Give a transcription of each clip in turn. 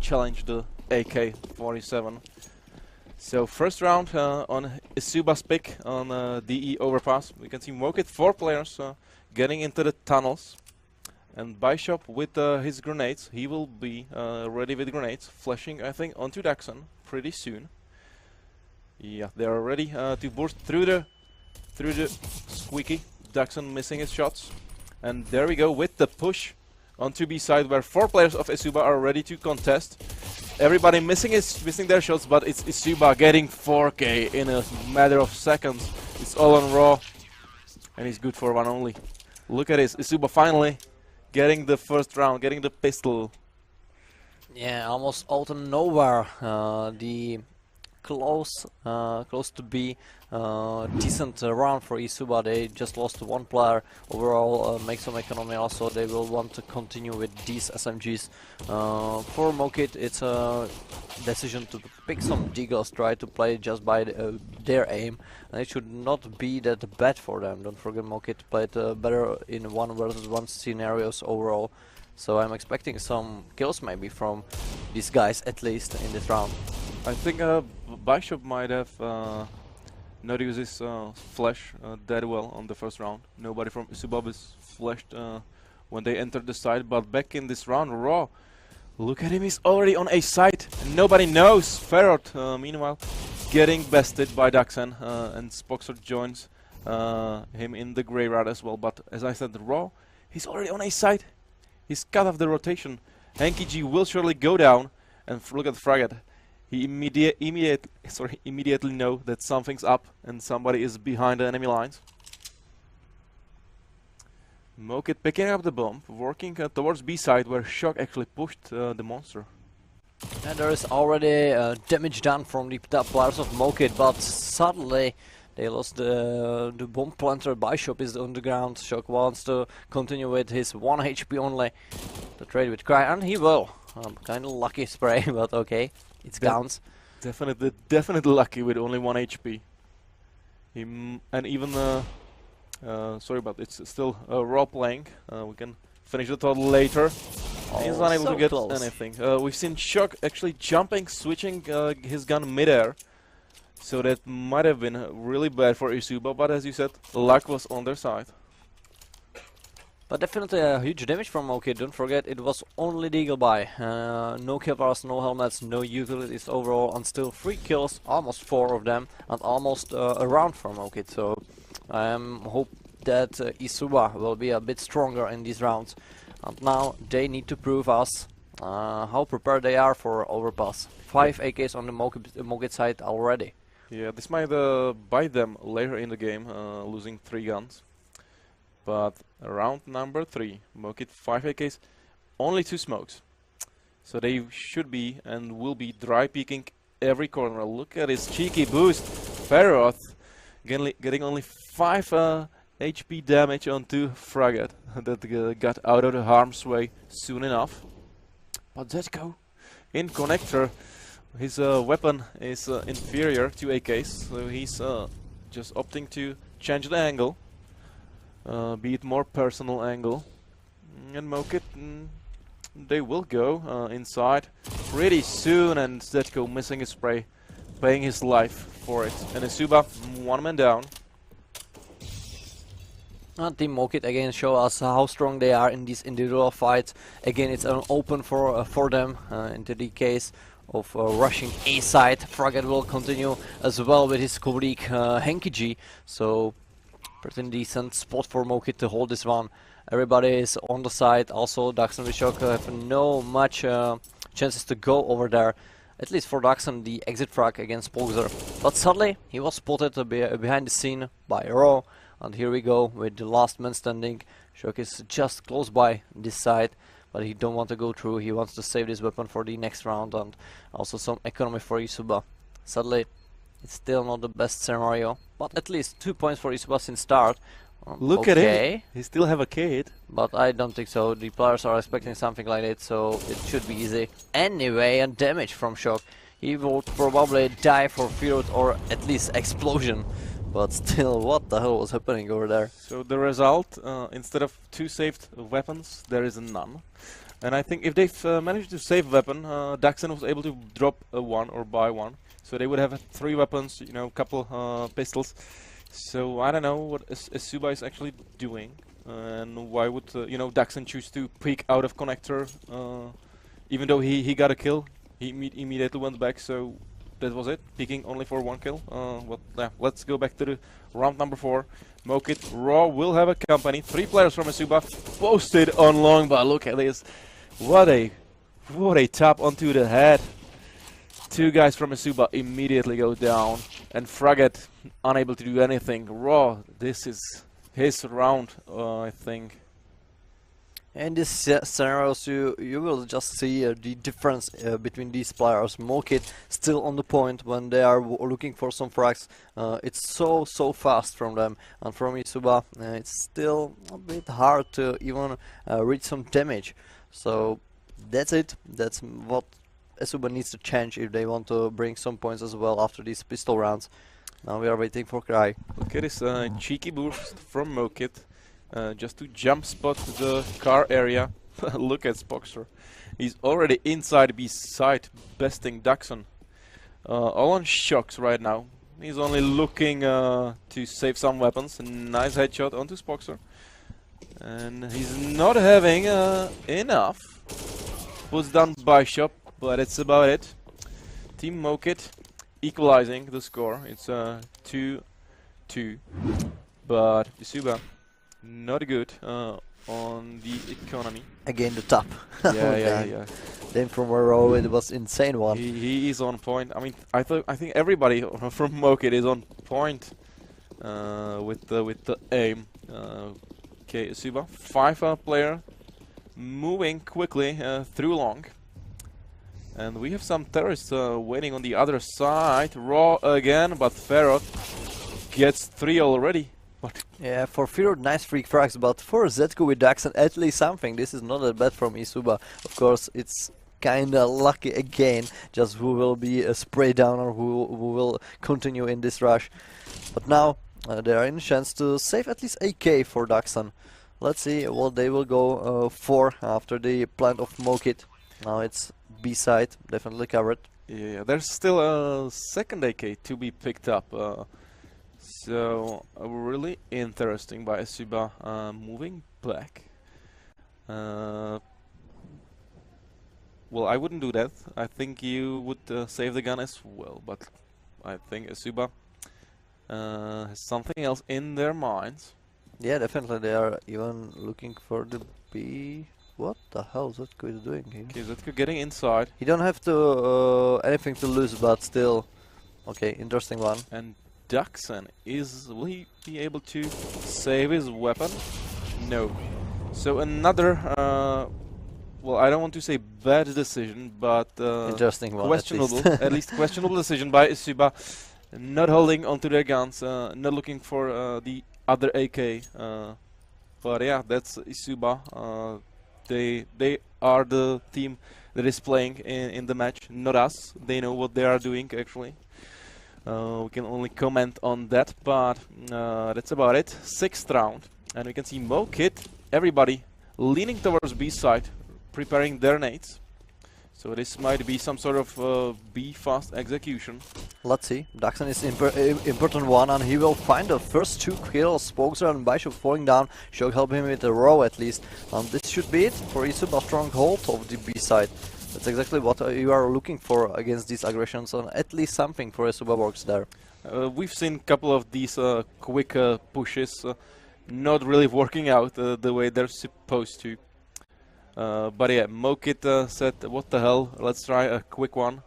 challenge the AK-47. So first round on Esuba's pick on DE overpass. We can see Mockit, 4 players getting into the tunnels. And Bishop with his grenades. He will be ready with grenades, flashing I think onto Daxon pretty soon. Yeah, they are ready to burst through the squeaky. Daxon missing his shots. And there we go with the push onto B side, where 4 players of Esuba are ready to contest. Everybody missing their shots, but it's Esuba getting 4K in a matter of seconds. It's all on raw, and he's good for 1 only. Look at this, Esuba finally getting the first round, getting the pistol. Yeah, almost out of nowhere. The close to be decent round for Esuba. They just lost 1 player. Overall, make some economy. Also, they will want to continue with these SMGs. For Mockit, it's a decision to pick some deagles, try to play just by their aim, and it should not be that bad for them. Don't forget, Mockit played better in 1 versus 1 scenarios overall. So I'm expecting some kills maybe from these guys at least in this round. I think Bishop might have not used his flash that well on the first round. Nobody from Esuba is flashed when they entered the site, but back in this round, Raw, look at him, he's already on a site and nobody knows. Ferrot, meanwhile, getting bested by Daxon, and Spoxer joins him in the graveyard as well. But as I said, Raw, he's already on a site. He's cut off the rotation. Hanky G will surely go down, and look at the fragate. He immediately know that something's up and somebody is behind the enemy lines. Mockit picking up the bomb, working towards B side, where Shock actually pushed the monster. And there is already damage done from the players of Mockit, but suddenly they lost the bomb planter. Bishop is on the ground. Shock wants to continue with his 1 HP only. The trade with Cry, and he will. Kind of lucky spray, but okay, it counts. Definitely lucky with only 1 HP. And even sorry, but it's still Raw playing. We can finish the total later. He's unable so to get close. anything. We've seen Shock actually jumping, switching his gun mid-air. So that might have been really bad for Esuba, but as you said, luck was on their side. But definitely a huge damage from Mockit. Don't forget, it was only the Eagle buy. No kill bars, no helmets, no utilities overall, and still 3 kills, almost 4 of them, and almost a round for Mockit. So I hope that Esuba will be a bit stronger in these rounds. And now they need to prove us how prepared they are for overpass. 5 AKs on the Mockit side already. Yeah, this might bite them later in the game, losing 3 guns. But round number 3, Mockit 5 AKs, only 2 smokes. So they should be and will be dry peeking every corner. Look at his cheeky boost. Ferroth getting only 5 HP damage onto Fragate that got out of the harm's way soon enough. But Zetko in connector. His weapon is inferior to AKs, so he's just opting to change the angle. Be it more personal angle. And Mockit, they will go inside pretty soon, and Zetko missing his spray, paying his life for it. And Esuba, 1 man down. And Team Mockit again show us how strong they are in these individual fights. Again, it's an open for them into the case of rushing A side. Fragate will continue as well with his colleague Hanky G. So pretty decent spot for Mockit to hold this one. Everybody is on the side. Also, Daxon and Shock have no much chances to go over there. At least for Daxon, the exit frag against Polgzer. But suddenly, he was spotted behind the scene by Raw. And here we go with the last man standing. Shock is just close by this side, but he don't want to go through. He wants to save this weapon for the next round, and also some economy for Esuba. Sadly, it's still not the best scenario, but at least 2 points for Esuba since start. Look at him, he still have a kid. But I don't think so. The players are expecting something like that, so it should be easy. Anyway, and damage from Shock. He will probably die for Feared or at least explosion. But still, what the hell was happening over there? So the result, instead of 2 saved weapons, there is none. And I think if they've managed to save a weapon, Daxon was able to drop a one or buy one. So they would have 3 weapons, you know, couple pistols. So I don't know what Esuba is actually doing. And why would, you know, Daxon choose to peek out of connector? Even though he got a kill, he immediately went back. So that was it, peeking only for 1 kill. Yeah, let's go back to the round number 4. Mockit, Raw will have a company. 3 players from Esuba posted on long, but look at this. What a tap onto the head. 2 guys from Esuba immediately go down. And Fragget unable to do anything. Raw, this is his round, I think. In this scenarios, you will just see the difference between these players. Mockit still on the point when they are looking for some frags. It's so fast from them, and from Esuba it's still a bit hard to even reach some damage. So that's it. That's what Esuba needs to change if they want to bring some points as well after these pistol rounds. Now we are waiting for Cry. Look at this cheeky boost from Mockit. Just to jump spot the car area. Look at Spoxer. He's already inside beside besting Daxon. All on shocks right now. He's only looking to save some weapons. Nice headshot onto Spoxer. And he's not having enough. Was done by Shop, but it's about it. Team Mockit equalizing the score. It's 2-2. But Esuba not good on the economy. Again the top. Yeah. Then from Raw it was insane one. He is on point. I mean, I think everybody from Mockit is on point with the aim. Okay, Esuba, 5 player moving quickly through long. And we have some terrorists waiting on the other side. Raw again, but Ferrot gets 3 already. Yeah, for Ferrot, nice freak frags, but for Zetko with Daxon, at least something. This is not that bad from Esuba. Of course, it's kinda lucky again, just who will be a spray down or who will continue in this rush. But now they are in a chance to save at least AK for Daxon. Let's see what they will go for after the plant of Mockit. Now it's B side, definitely covered. Yeah, there's still a second AK to be picked up. So really interesting by Esuba moving back. Well, I wouldn't do that. I think you would save the gun as well, but I think Esuba has something else in their minds. Yeah, definitely they are even looking for the B. What the hell Zetko is doing here? Okay, Zetko getting inside. He don't have to anything to lose, but still. Okay, interesting one. And Daxon, will he be able to save his weapon? No. So another, well, I don't want to say bad decision, but interesting one, questionable, at least questionable decision by Esuba, not holding onto their guns, not looking for the other AK. But yeah, that's Esuba. They are the team that is playing in the match, not us. They know what they are doing actually. We can only comment on that, but that's about it. 6th round, and we can see Mockit, everybody leaning towards B side, preparing their nades. So this might be some sort of B fast execution. Let's see. Daxon is important one, and he will find the first 2 kills. Spoxer and Bishop falling down should help him with a row at least. And this should be it for Esuba stronghold of the B side. That's exactly what you are looking for against these aggressions, and at least something for Esuba works there. We've seen a couple of these quick pushes not really working out the way they're supposed to. But yeah, Mockit said, what the hell, let's try a quick one.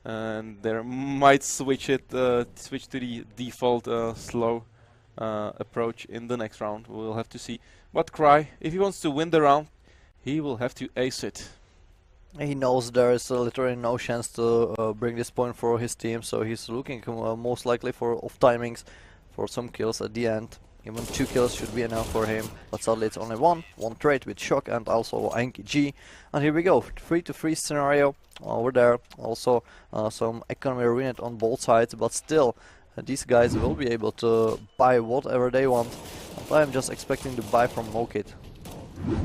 And they might switch to the default slow approach in the next round. We'll have to see. But Cry, if he wants to win the round, he will have to ace it. He knows there is literally no chance to bring this point for his team, so he's looking most likely for off timings for some kills at the end. Even 2 kills should be enough for him, but sadly it's only one trade with Shock and also Anki G. And here we go, 3-3 scenario over there. Also some economy ruined on both sides, but still these guys will be able to buy whatever they want. And I'm just expecting the buy from Mockit.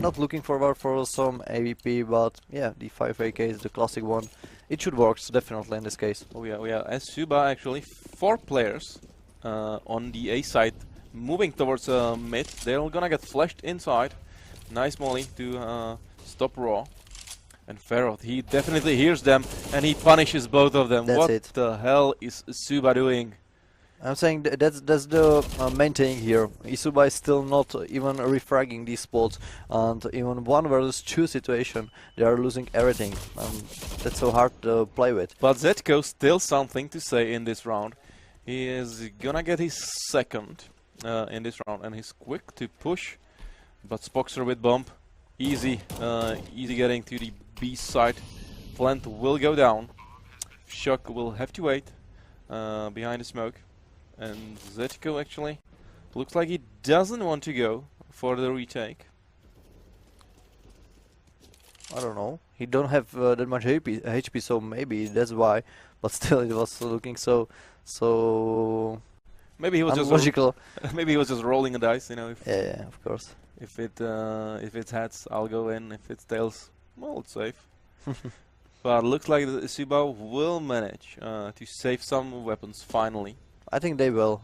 Not looking forward for some AVP, but yeah, the 5 AK is the classic one. It should work definitely in this case. Oh yeah. Esuba actually 4 players on the A side moving towards mid. They're gonna get flashed inside. Nice molly to stop Raw. And Feroth, he definitely hears them and he punishes both of them. That's what it. the hell is Esuba doing? I'm saying that's the main thing here. Esuba is still not even refragging these spots, and even 1 versus 2 situation, they are losing everything. That's so hard to play with. But Zetko still something to say in this round. He is gonna get his second in this round, and he's quick to push. But Spoxer with bump, easy getting to the B side. Plant will go down. Shock will have to wait behind the smoke. And Zetko actually looks like he doesn't want to go for the retake. I don't know. He don't have that much HP, so maybe that's why. But still, it was looking so Maybe he was unlogical. just maybe he was just rolling a dice, you know. Yeah, of course. If it's heads, I'll go in. If it's tails, well, it's safe. But looks like the Esuba will manage to save some weapons finally. I think they will.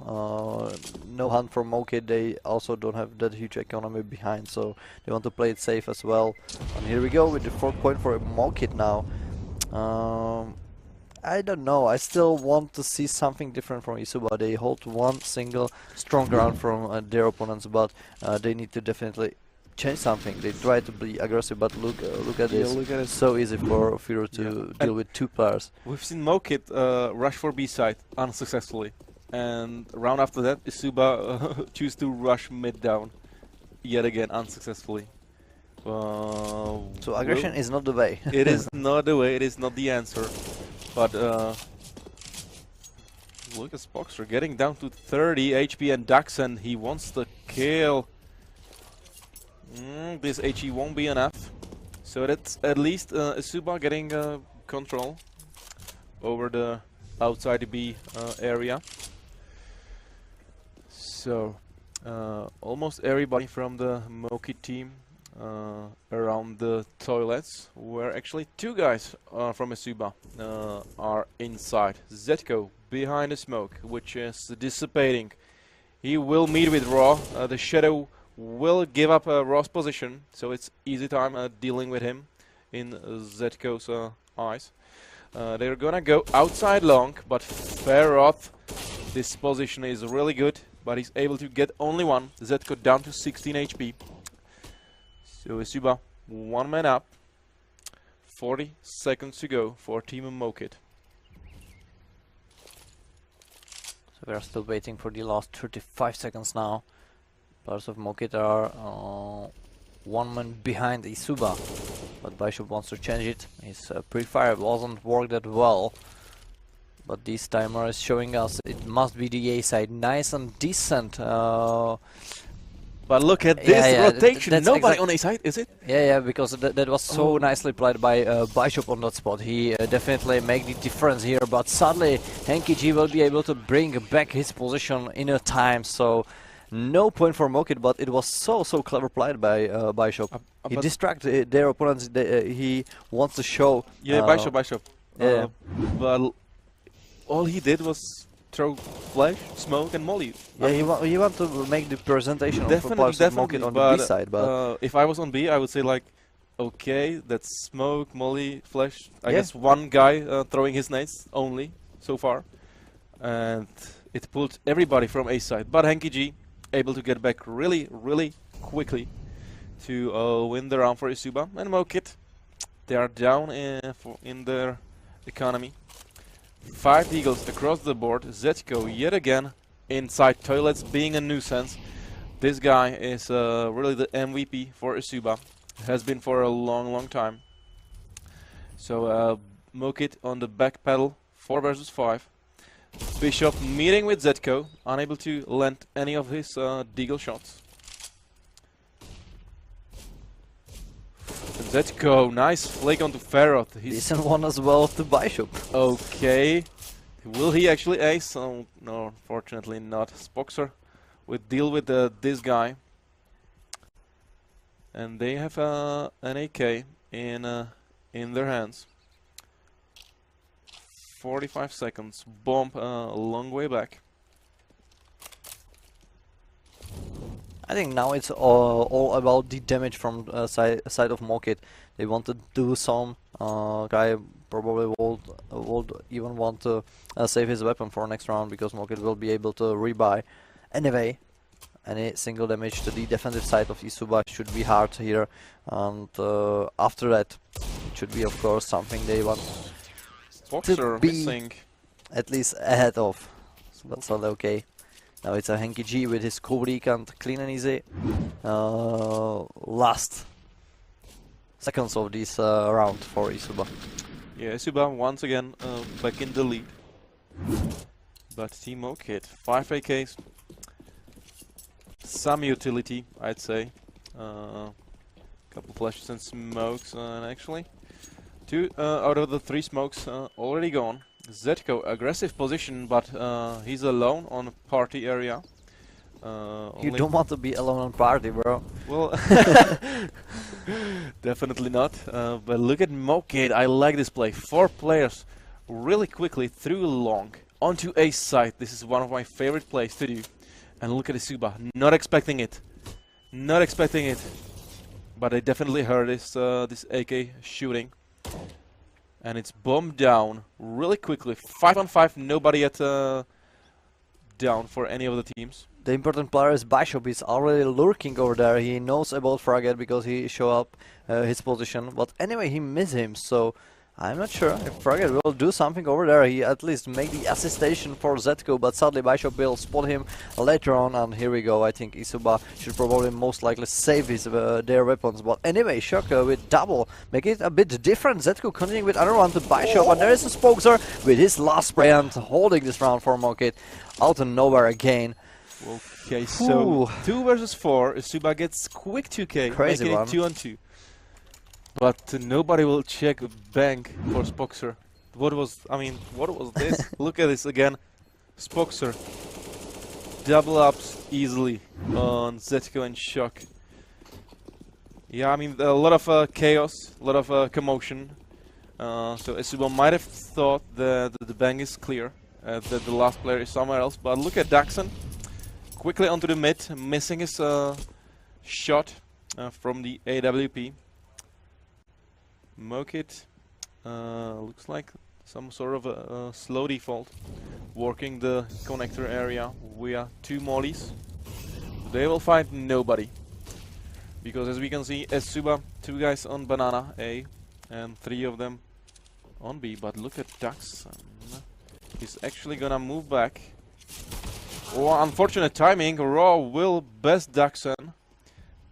No hunt from Mockit. They also don't have that huge economy behind, so they want to play it safe as well. And here we go with the 4th point for Mockit now. I don't know. I still want to see something different from Esuba. They hold one single strong ground from their opponents, but they need to definitely change something. They try to be aggressive, but look at Yeah, this. look at it. So easy for Firo to deal with 2 players. We've seen Mockit rush for B side unsuccessfully, and round after that, Esuba choose to rush mid down, yet again unsuccessfully. So aggression is not the way. It is not the way. It is not the answer. But look at Spoxer getting down to 30 HP and Daxen. He wants the kill. This HE won't be enough. So that's at least Esuba getting control over the outside B area. So almost everybody from the Mockit team around the toilets, where actually 2 guys from Esuba are inside. Zetko behind the smoke, which is dissipating. He will meet with Raw. The Shadow will give up Raw's position, so it's easy time dealing with him in Zetko's eyes. They're gonna go outside long, but Feroth, this position is really good, but he's able to get only 1. Zetko down to 16 HP. So Esuba, 1 man up. 40 seconds to go for Team Mockit. So we are still waiting for the last 35 seconds now. Players of Mockit are 1 man behind Esuba, but Bishop wants to change it. His pre-fire wasn't work that well, but this timer is showing us it must be the A side. Nice and decent. But look at this rotation. that's Nobody on A side, is it? Yeah, because that was so nicely played by Bishop on that spot. He definitely made the difference here, but sadly Henky G will be able to bring back his position in a time, so no point for Mockit, but it was so clever played by Bishop. He distracted their opponents. He wants to show. Yeah, Bishop. Yeah. But all he did was throw flash, smoke, and molly. Yeah, he want to make the presentation of players of Mockit on the B side, but if I was on B, I would say like, okay, that's smoke, molly, flash. I guess 1 guy throwing his nades only so far, and it pulled everybody from A side. But Henky G able to get back really quickly to win the round for Esuba and Mockit. They are down in their economy. 5 eagles across the board. Zetko yet again inside toilets being a nuisance. This guy is really the MVP for Esuba. Has been for a long time. So Mockit on the back pedal, 4 versus 5. Bishop meeting with Zetko, unable to land any of his deagle shots. Zetko, nice flick onto Feroth. decent one as well to Bishop. Okay. Will he actually ace? Oh, no, unfortunately not. Spoxer would deal with this guy. and they have an AK in their hands. 45 seconds. Bomb a long way back. I think now it's all about the damage from side of Mockit. They want to do some. Guy probably would even want to save his weapon for next round because Mockit will be able to rebuy. Anyway, any single damage to the defensive side of Esuba should be hard here, and after that, it should be of course something they want Boxer to be missing. at least ahead of. So that's all okay. Now it's a Henki G with his Kubrik and clean and easy. Last seconds of this round for Esuba. Yeah, Esuba once again back in the lead. But Team Mockit, 5 AKs. Some utility, I'd say. Couple flashes and smokes, and actually 2 out of the 3 smokes already gone. Zetko, aggressive position, but he's alone on party area. You don't want to be alone on party, bro. Well, definitely not. But look at Mockit. I like this play. 4 players really quickly through long onto a side. This is one of my favorite plays to do. And look at Esuba. Not expecting it. Not expecting it. But I definitely heard this AK shooting. And it's bombed down really quickly. 5 on 5. Nobody yet down for any of the teams. The important player is Bishop. He's already lurking over there. He knows about Fragget because he showed up his position. But anyway, he missed him. So I'm not sure if Fragget will do something over there. He at least make the assistation for Zetko. But sadly, Bishop will spot him later on. And here we go. I think Esuba should probably most likely save his their weapons. But anyway, Shock with double. Make it a bit different. Zetko continuing with another one to Bishop. And there is a Spokesar with his last spray and holding this round for Mockit. Out of nowhere again. Okay, so 2 versus 4. Esuba gets quick 2K, Crazy making one. it 2 on 2. But nobody will check bank for Spokesar. What was this? Look at this again. Spokesar. Double ups easily on Zetko and Shock. Yeah, I mean, a lot of chaos, a lot of commotion. So Esuba might have thought that the bank is clear, that the last player is somewhere else. But look at Daxon. Quickly onto the mid, missing his shot from the AWP. Mockit looks like some sort of a slow default, working the connector area via 2 mollies. They will find nobody, because as we can see, Esuba, 2 guys on banana A, and 3 of them on B. But look at Daxon. He's actually gonna move back. Oh, unfortunate timing. Raw will best Daxon.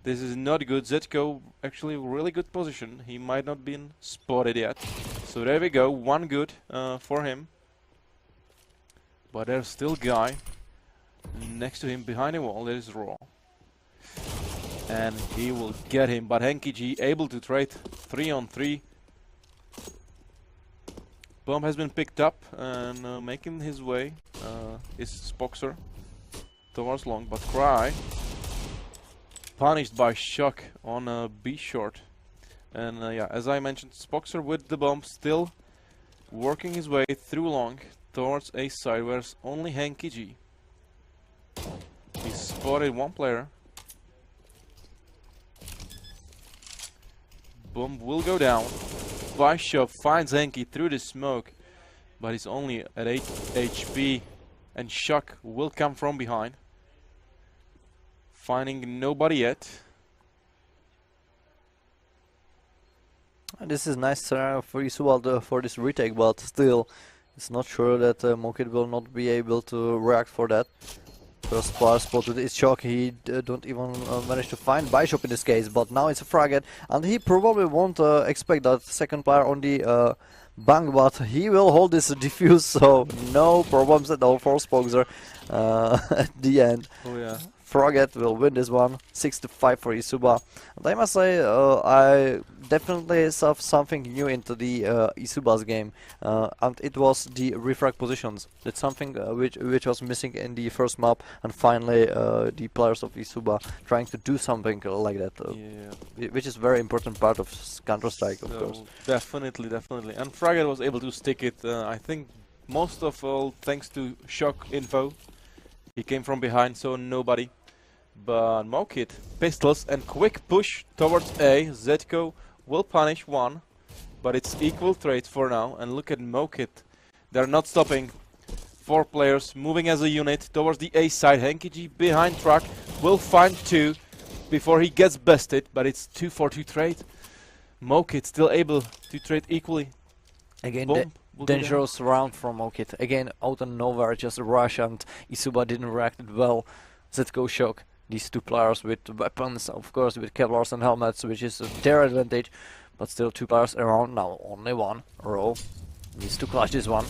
This is not good. Zetko actually really good position. He might not been spotted yet. So there we go. 1 good for him. But there's still guy next to him behind the wall. There is Raw. And he will get him. But Henki G able to trade 3 on 3. Bomb has been picked up and making his way is Spokesar towards long, but Cry punished by Shock on B short. And yeah, as I mentioned, Spokesar with the bomb still working his way through long towards A side, where's only Henki G. He spotted 1 player. Bomb will go down. Bishop finds Henki through the smoke, but he's only at 8 HP, and Shock will come from behind, finding nobody yet. This is nice scenario for Esuba for this retake, but still, it's not sure that Mockit will not be able to react for that. First player spotted is Shock. He don't even manage to find Bishop in this case, but now it's a Fragget, and he probably won't expect that second player on the bank, but he will hold this diffuse, so no problems at all for Spokesar at the end. Oh yeah. Frogget will win this one, 6-5 for Esuba. And I must say, I definitely saw something new into the Esuba's game, and it was the refrag positions. That's something which was missing in the first map, and finally the players of Esuba trying to do something like that, which is very important part of Counter-Strike, of course. Definitely, definitely. And Frogget was able to stick it, I think, most of all thanks to shock info. He came from behind, so nobody. But Mockit, pistols and quick push towards A. Zetko will punish one, but it's equal trade for now. And look at Mockit. They're not stopping. 4 players moving as a unit towards the A side. Henkiji behind truck will find 2 before he gets bested, but it's 2-4-2 trade. Mockit still able to trade equally. Again, dangerous round from Mockit. Again, out of nowhere, just a rush, and Esuba didn't react well. Zetko shock. These 2 players with weapons, of course, with Kevlars and helmets, which is their advantage. But still 2 players around now. Only one row. Needs to clutch this one.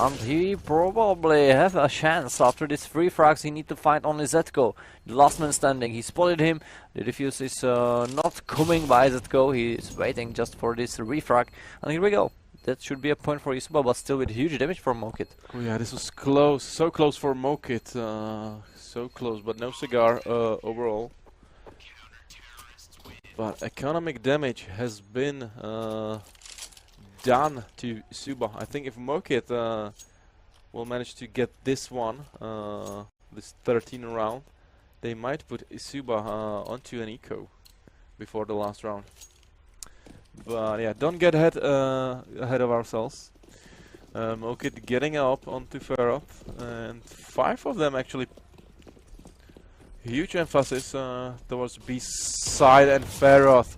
And he probably have a chance after these 3 frags. He need to find only Zetko. The last man standing. He spotted him. The defuse is not coming by Zetko. He is waiting just for this refrag. And here we go. That should be a point for Esuba, but still with huge damage for Mockit. Oh yeah, this was close. So close for Mockit. So close, but no cigar overall. But economic damage has been done to Esuba. I think if Mockit will manage to get this one, this 13 round, they might put Esuba onto an eco before the last round. But yeah, don't get ahead of ourselves. Mockit getting up onto Ferroth, and 5 of them actually. Huge emphasis towards B side, and Ferroth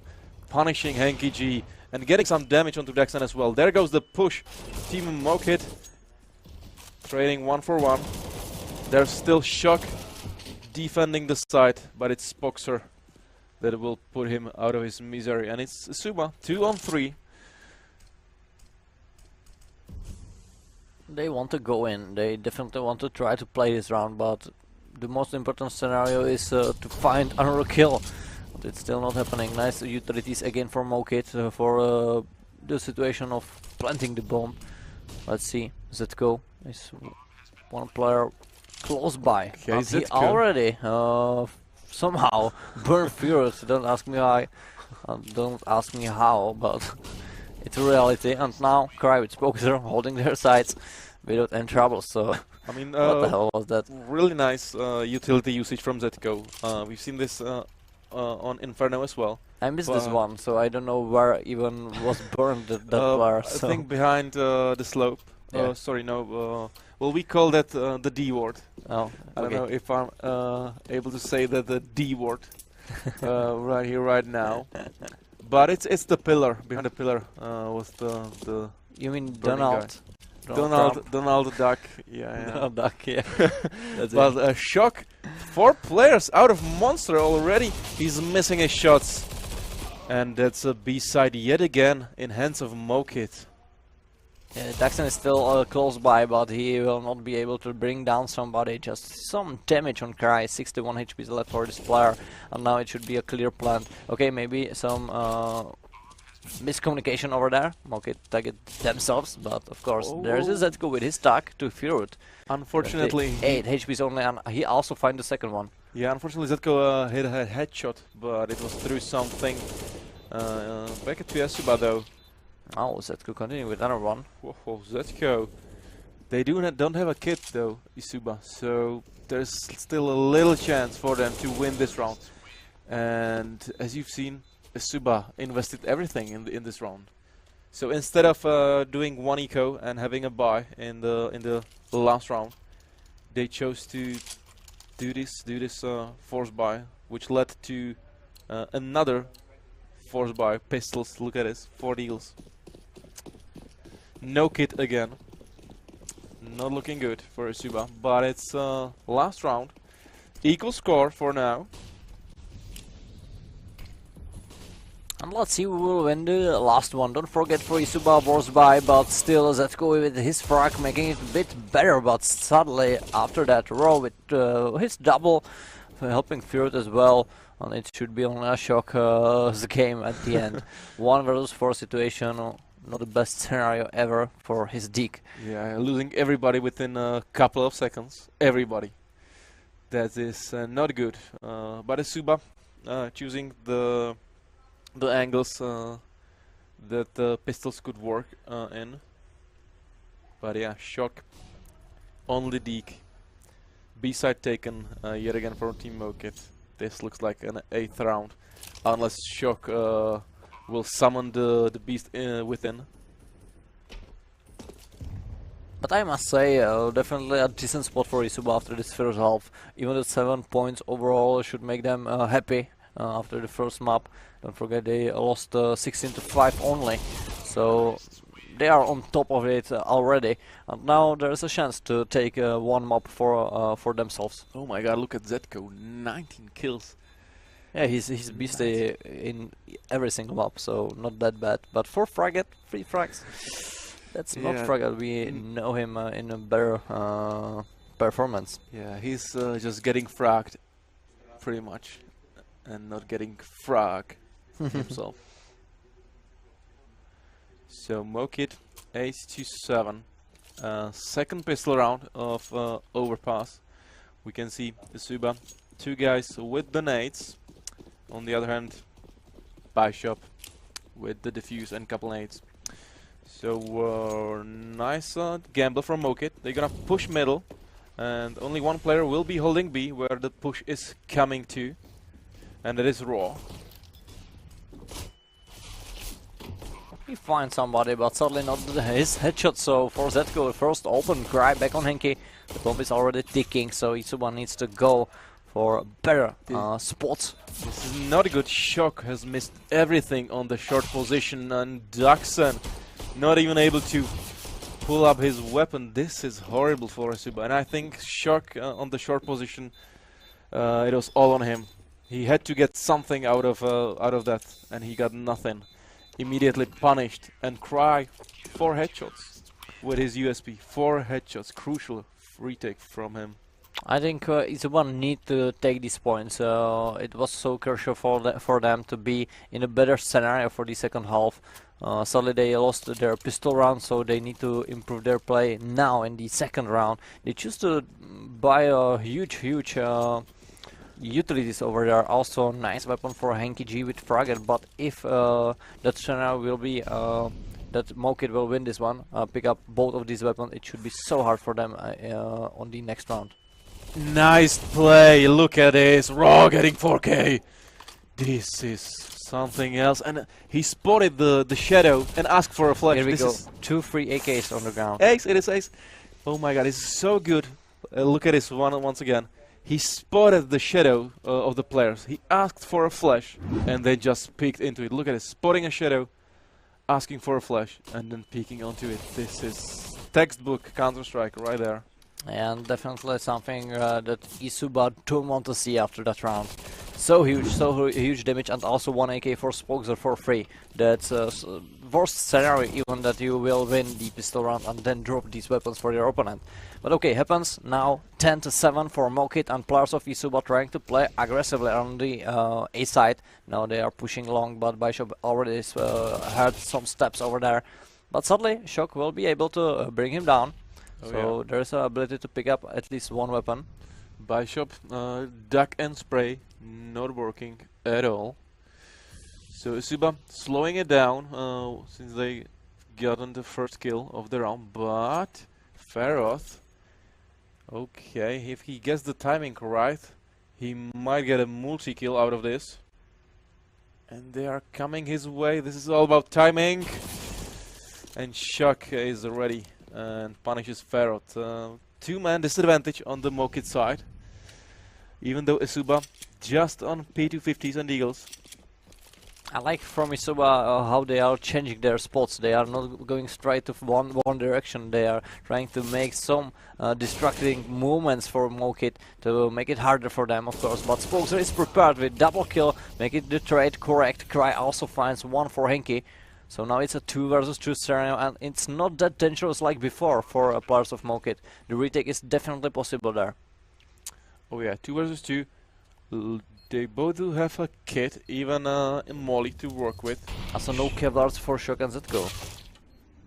punishing Henky G and getting some damage onto Dexon as well. There goes the push. Team Mockit trading 1 for 1. There's still Shock defending the side, but it's Spoxer that will put him out of his misery. And it's Esuba, 2 on 3. They want to go in. They definitely want to try to play this round, but the most important scenario is to find another kill. But it's still not happening. Nice utilities again for Mockit for the situation of planting the bomb. Let's see. Zetko is one player close by. Okay, he already somehow burned Furious. Don't ask me why. Don't ask me how, but it's a reality. And now Cry with Spoxer holding their sides without any trouble. So I mean, what the hell was that? Really nice utility usage from Zetko. We've seen this on Inferno as well. I missed this one, so I don't know where even was burned that player. So. I think behind the slope. Yeah. Sorry, no. Well, we call that the D word. Oh, okay. I don't know if I'm able to say that the D word right here, right now. But it's the pillar. Behind the pillar was the. You mean Donald? Guy. Donald Duck, yeah. Donald Duck, yeah. But Shock, 4 players out of Monster already. He's missing his shots, and that's a B-side yet again in hands of Mockit. Yeah, Daxon is still close by, but he will not be able to bring down somebody. Just some damage on Cry. 61 HP left for this player, and now it should be a clear plant. Okay, maybe some miscommunication over there. Mockit target themselves, but of course there's a Zetko with his tag to Furut. Unfortunately, 8 HPs only, and he also find the second one. Yeah, unfortunately Zetko hit a headshot, but it was through something. Back at Esuba though. Oh, Zetko continue with another one. Whoa, Zetko. They don't have a kit though, Esuba, so there's still a little chance for them to win this round. And as you've seen, Esuba invested everything in this round. So instead of doing 1 eco and having a buy in the last round, they chose to do this force buy, which led to another force buy. Pistols, look at this, 4 deals. No kit again. Not looking good for Esuba, but it's last round. Equal score for now. And let's see who will win the last one. Don't forget for Esuba force buy, but still Zetko with his frag making it a bit better, but suddenly after that row with his double, helping Fjord as well, and it should be on a shock the game at the end. 1 versus 4 situation, not the best scenario ever for his Deke. Yeah, losing everybody within a couple of seconds. Everybody. That is not good. But Esuba choosing the angles that the pistols could work in. But yeah, shock. Only Deke. B-side taken yet again for Team Mockit. This looks like an 8th round. Unless Shock will summon the beast within. But I must say, definitely a decent spot for Esuba after this first half. Even the 7 points overall should make them happy after the first map. Don't forget they lost 16-5 only. So they are on top of it already, and now there is a chance to take one map for themselves. Oh my god, look at Zetko, 19 kills. Yeah, he's beastie in every single map, so not that bad. But for Fragget, 3 frags, that's not Fragget. We know him in a better performance. Yeah, he's just getting fragged, pretty much, and not getting frag himself. So Mockit, ace to 7, second pistol round of overpass. We can see Esuba, 2 guys with the nades. On the other hand, Bishop with the defuse and couple nades. So nice gamble from Mockit. They're gonna push middle, and only one player will be holding B, where the push is coming to, and that is Raw. He finds somebody, but certainly not his headshot. So for Zetko, first open cry back on Henki. The bomb is already ticking, so Esuba needs to go for better spots. This is not a good. Shock has missed everything on the short position, and Daxon not even able to pull up his weapon. This is horrible for Esuba, and I think Shock on the short position, it was all on him. He had to get something out of that, and he got nothing. Immediately punished, and Cry 4 headshots with his USP. 4 headshots, crucial retake from him. I think Esuba need to take these points. It was so crucial for them to be in a better scenario for the second half. Sadly they lost their pistol round, so they need to improve their play now in the second round. They choose to buy a huge utilities over there. Also nice weapon for Henki G with Fragget, but if that scenario will be that Mockit will win this one, pick up both of these weapons, it should be so hard for them on the next round. Nice play, look at this, Raw getting 4K. This is something else, and he spotted the shadow and asked for a flash. Here we this go, is 2 free AKs on the ground. Ace, it is ace. Oh my god, it's so good. Look at this one once again. He spotted the shadow of the players. He asked for a flash and they just peeked into it. Look at it, spotting a shadow, asking for a flash, and then peeking onto it. This is textbook Counter-Strike right there. And definitely something that Esuba don't want to see after that round. So huge damage, and also 1 AK for Spokes for free. That's worst scenario even, that you will win the pistol round and then drop these weapons for your opponent. But okay, happens now. 10-7 for Mockit, and players of Esuba trying to play aggressively on the A side. Now they are pushing long, but Bishop already had some steps over there. But sadly, Shock will be able to bring him down. So there's an ability to pick up at least one weapon. Bishop, duck and spray, not working at all. So Esuba slowing it down since they gotten the first kill of the round, but Feroth, okay, if he gets the timing right, he might get a multi-kill out of this. And they are coming his way. This is all about timing. And Shock is ready and punishes Feroth. 2-man disadvantage on the Mockit side. Even though Esuba just on P250s and Eagles. I like from Esuba how they are changing their spots. They are not going straight to one direction. They are trying to make some distracting movements for Mockit to make it harder for them, of course. But Spoker is prepared with double kill, make it the trade correct. Cry also finds 1 for Henki. So now it's a 2 versus 2 scenario, and it's not that dangerous like before for players of Mockit. The retake is definitely possible there. Oh yeah, 2 versus 2. They both do have a kit, even a Molly to work with. Also no Kevlars for Shock and Zetko.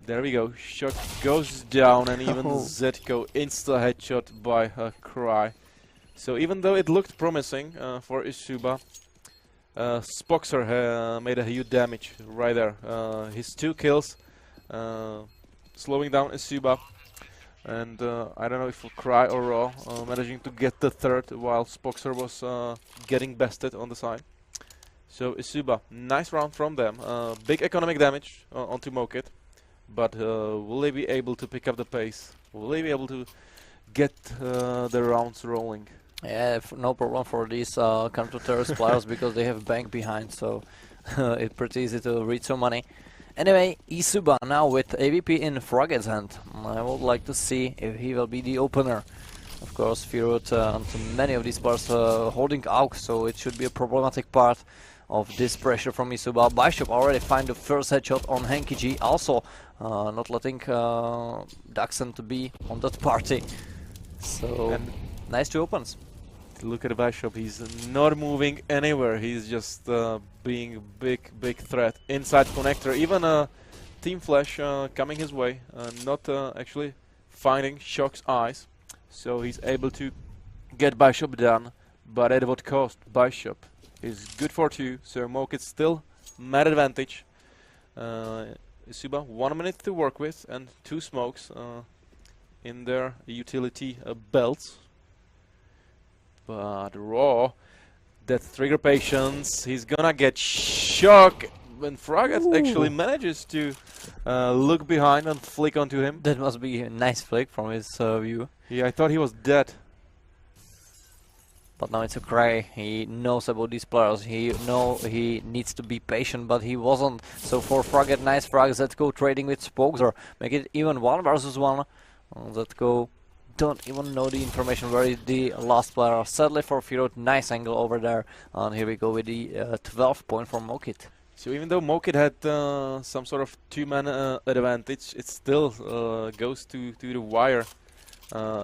There we go. Shock goes down, and even Oh. Zetko insta headshot by a Cry. So even though it looked promising for Esuba, Spoxer made a huge damage right there. His 2 kills, slowing down Esuba, and I don't know if Cry or Raw managing to get the 3rd while Spoxer was getting bested on the side. So Esuba, nice round from them. Big economic damage onto Mockit, but will they be able to pick up the pace? Will they be able to get the rounds rolling? Yeah, no problem for these counter-terrorist players because they have bank behind, so it's pretty easy to read some money. Anyway, Esuba now with AVP in Frogget's hand. I would like to see if he will be the opener. Of course, Firut and many of these players holding AUG, so it should be a problematic part of this pressure from Esuba. Bishop already find the first headshot on Hanky G, also not letting Daxon to be on that party. So, And nice 2 opens. look at Bishop, he's not moving anywhere, he's just being a big threat inside connector. Even Team Flash coming his way, not actually finding Shock's eyes, so he's able to get Bishop done, but at what cost? Bishop is good for 2, so Mockit still mad advantage. Esuba 1 minute to work with and 2 smokes in their utility belts. But Raw, that trigger patience, he's gonna get Shock when Frogget actually manages to look behind and flick onto him. That must be a nice flick from his view. Yeah, I thought he was dead. But now it's a Cry. He knows about these players. He needs to be patient, but he wasn't. So for Frogget, nice frag. Zetko trading with Spoxer, make it even 1 versus 1. Zetko don't even know the information where is the last player. Sadly for Firut, nice angle over there. And here we go with the 12 point for Mockit. So even though Mockit had some sort of 2-man advantage, it still goes to the wire,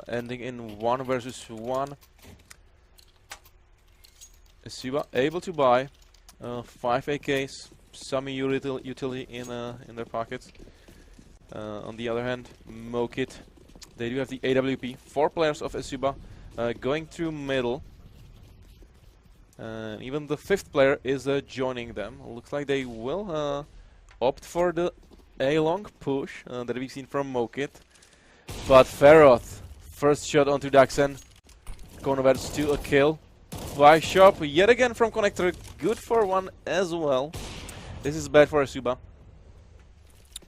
ending in 1 versus 1. Esuba able to buy 5 AKs, some utility in their pockets. On the other hand, Mockit, they do have the AWP. 4 players of Esuba going through middle. And even the 5th player is joining them. Looks like they will opt for the A-long push that we've seen from Mockit. But Feroth, first shot onto Daxen, converts to a kill. Bishop yet again from connector, good for 1 as well. This is bad for Esuba.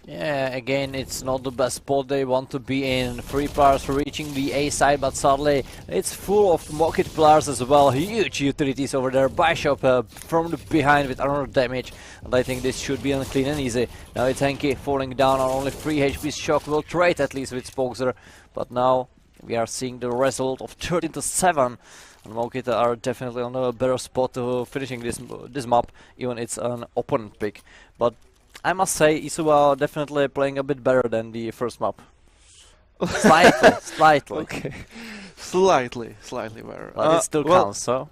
Yeah, again, it's not the best spot they want to be in. 3 players reaching the A side, but sadly it's full of Mockit players as well. Huge utilities over there. Bishop from the behind with another damage, and I think this should be clean and easy. Now it's Henke falling down on only 3 HP. Shock will trade at least with Spoxer, but now we are seeing the result of 13-7. And Mockit are definitely on a better spot to finishing this map, even it's an opponent pick. But I must say, Esuba definitely playing a bit better than the first map. Slightly. Okay, slightly better. But it still counts, so.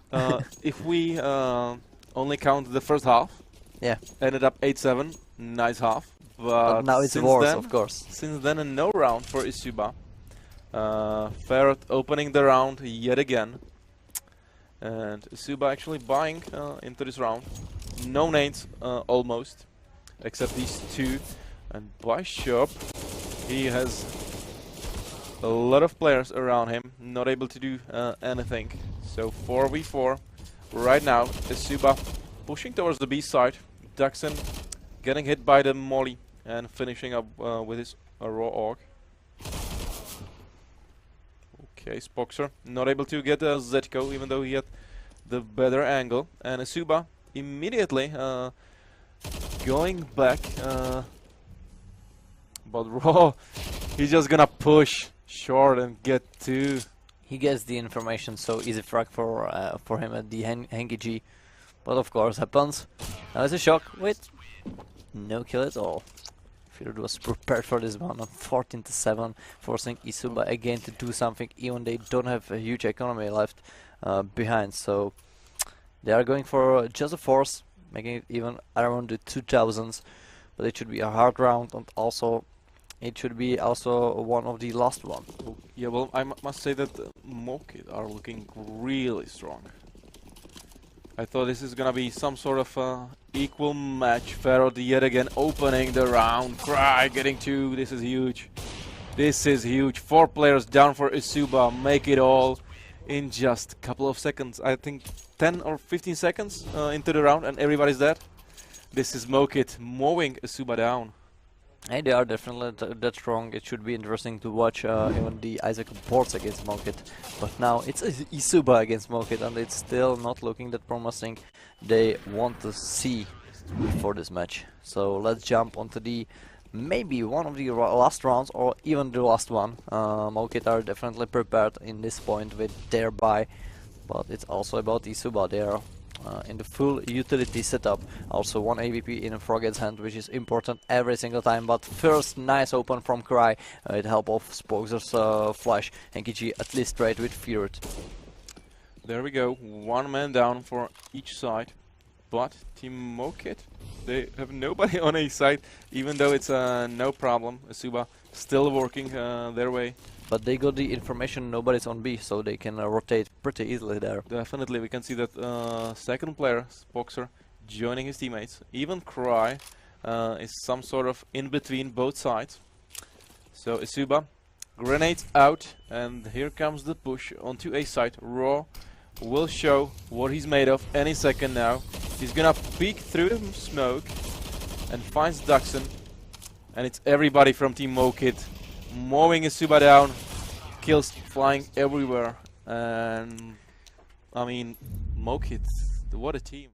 If we only count the first half, Yeah. ended up 8-7, nice half. But now it's since worse, then, of course. Since then, a no round for Esuba. Ferret opening the round yet again. And Esuba actually buying into this round. No nades, almost. Except these 2. And Bishop, he has a lot of players around him, not able to do anything. So 4v4 right now. Esuba pushing towards the B side. Daxon getting hit by the molly and finishing up with his raw AUG. Okay, Spoxer not able to get Zetko, even though he had the better angle. And Esuba immediately going back, but Raw, he's just gonna push short and get 2. He gets the information, so easy frag for him at the Henki G. But of course happens. Now it's a Shock with no kill at all. Firut was prepared for this one on 14-7, forcing Esuba again to do something, even they don't have a huge economy left behind. So They are going for just a force, making it even around the 2000s, but it should be a hard round, and also it should be also one of the last one. Oh, yeah, well, I must say that Mockit are looking really strong. I thought this is gonna be some sort of equal match. Ferrod yet again opening the round. Cry getting 2. This is huge. This is huge. 4 players down for Esuba. Make it all in just a couple of seconds. I think 10 or 15 seconds into the round and everybody's dead. This is Mockit mowing Esuba down. Hey, they are definitely that strong. It should be interesting to watch even the Isaac boards against Mockit. But now it's Esuba against Mockit, and it's still not looking that promising. They want to see for this match. So let's jump onto the maybe one of the last rounds, or even the last one. Mockit are definitely prepared in this point with their buy, but it's also about Esuba. They are in the full utility setup. Also 1 AVP in Frogget's hand, which is important every single time. But first, nice open from Cry with help of Spoxer's flash, and Kiji at least trade with Feared. There we go. 1 man down for each side. But Team Mockit, they have nobody on a side, even though it's no problem. Esuba still working their way. But they got the information nobody's on B, so they can rotate pretty easily there. Definitely, we can see that second player, Spoxer, joining his teammates. Even Cry is some sort of in between both sides. So Esuba, grenades out, and here comes the push onto A side. Raw will show what he's made of any second now. He's gonna peek through the smoke and finds Duxon, and it's everybody from Team Mockit mowing Esuba down, kills flying everywhere, and I mean, Mockit, what a team.